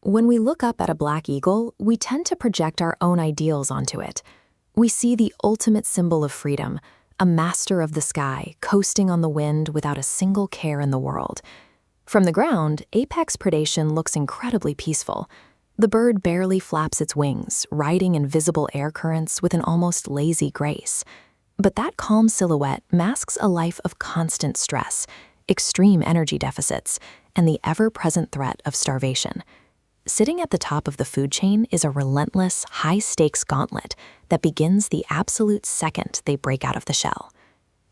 When we look up at a black eagle, we tend to project our own ideals onto it. We see the ultimate symbol of freedom, a master of the sky, coasting on the wind without a single care in the world. From the ground, apex predation looks incredibly peaceful. The bird barely flaps its wings, riding invisible air currents with an almost lazy grace. But that calm silhouette masks a life of constant stress, extreme energy deficits, and the ever-present threat of starvation. Sitting at the top of the food chain is a relentless, high-stakes gauntlet that begins the absolute second they break out of the shell.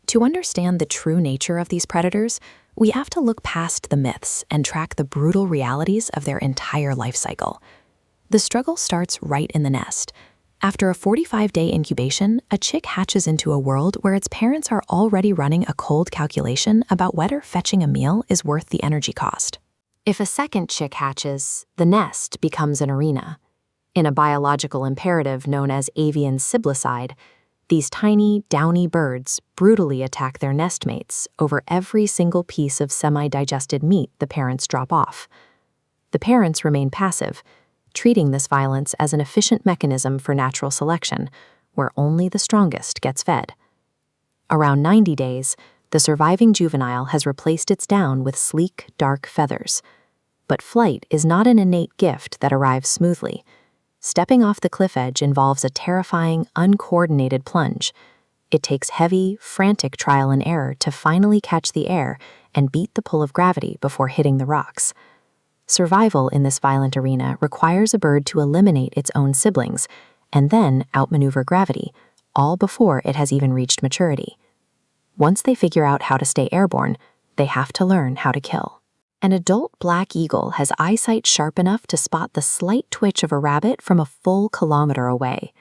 To understand the true nature of these predators, we have to look past the myths and track the brutal realities of their entire life cycle. The struggle starts right in the nest. After a 45-day incubation, a chick hatches into a world where its parents are already running a cold calculation about whether fetching a meal is worth the energy cost. If a second chick hatches, the nest becomes an arena. In a biological imperative known as avian siblicide, these tiny, downy birds brutally attack their nestmates over every single piece of semi-digested meat the parents drop off. The parents remain passive, treating this violence as an efficient mechanism for natural selection, where only the strongest gets fed. Around 90 days, the surviving juvenile has replaced its down with sleek, dark feathers. But flight is not an innate gift that arrives smoothly. Stepping off the cliff edge involves a terrifying, uncoordinated plunge. It takes heavy, frantic trial and error to finally catch the air and beat the pull of gravity before hitting the rocks. Survival in this violent arena requires a bird to eliminate its own siblings and then outmaneuver gravity, all before it has even reached maturity. Once they figure out how to stay airborne, they have to learn how to kill. An adult black eagle has eyesight sharp enough to spot the slight twitch of a rabbit from a full kilometer away.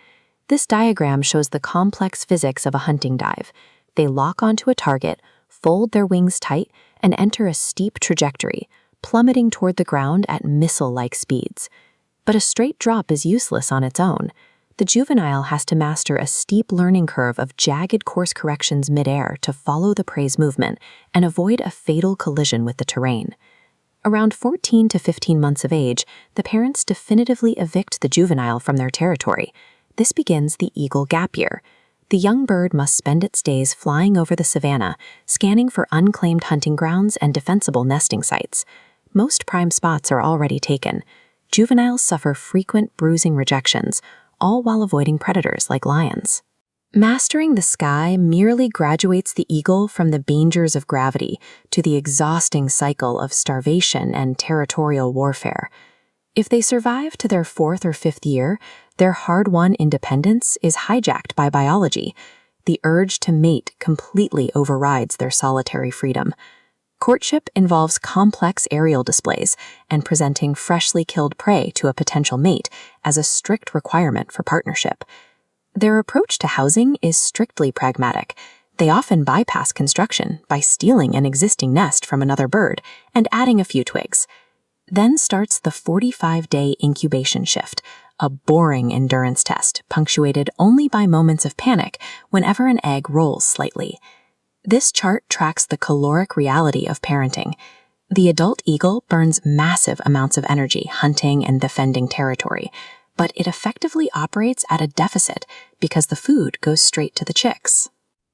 This diagram shows the complex physics of a hunting dive. They lock onto a target, fold their wings tight, and enter a steep trajectory, plummeting toward the ground at missile-like speeds. But a straight drop is useless on its own. The juvenile has to master a steep learning curve of jagged course corrections midair to follow the prey's movement and avoid a fatal collision with the terrain. Around 14 to 15 months of age, the parents definitively evict the juvenile from their territory. This begins the eagle gap year. The young bird must spend its days flying over the savanna, scanning for unclaimed hunting grounds and defensible nesting sites. Most prime spots are already taken. Juveniles suffer frequent bruising rejections, all while avoiding predators like lions. Mastering the sky merely graduates the eagle from the dangers of gravity to the exhausting cycle of starvation and territorial warfare. If they survive to their 4th or 5th year, their hard-won independence is hijacked by biology. The urge to mate completely overrides their solitary freedom. Courtship involves complex aerial displays and presenting freshly killed prey to a potential mate as a strict requirement for partnership. Their approach to housing is strictly pragmatic. They often bypass construction by stealing an existing nest from another bird and adding a few twigs. Then starts the 45-day incubation shift, a boring endurance test punctuated only by moments of panic whenever an egg rolls slightly. This chart tracks the caloric reality of parenting. The adult eagle burns massive amounts of energy hunting and defending territory, but it effectively operates at a deficit because the food goes straight to the chicks.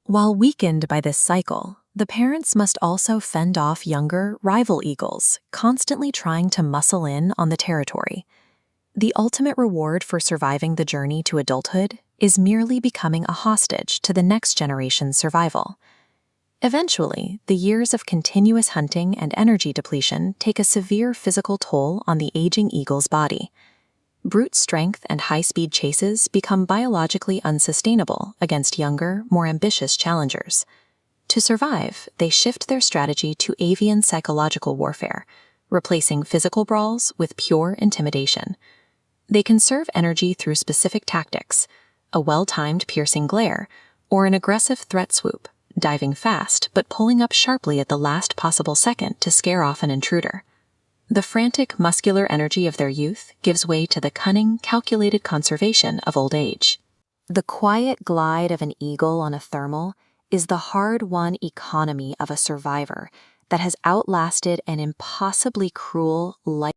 While weakened by this cycle, the parents must also fend off younger, rival eagles, constantly trying to muscle in on the territory. The ultimate reward for surviving the journey to adulthood is merely becoming a hostage to the next generation's survival. Eventually, the years of continuous hunting and energy depletion take a severe physical toll on the aging eagle's body. Brute strength and high-speed chases become biologically unsustainable against younger, more ambitious challengers. To survive, they shift their strategy to avian psychological warfare, replacing physical brawls with pure intimidation. They conserve energy through specific tactics, a well-timed piercing glare, or an aggressive threat swoop, diving fast but pulling up sharply at the last possible second to scare off an intruder. The frantic, muscular energy of their youth gives way to the cunning, calculated conservation of old age. The quiet glide of an eagle on a thermal is the hard-won economy of a survivor that has outlasted an impossibly cruel life.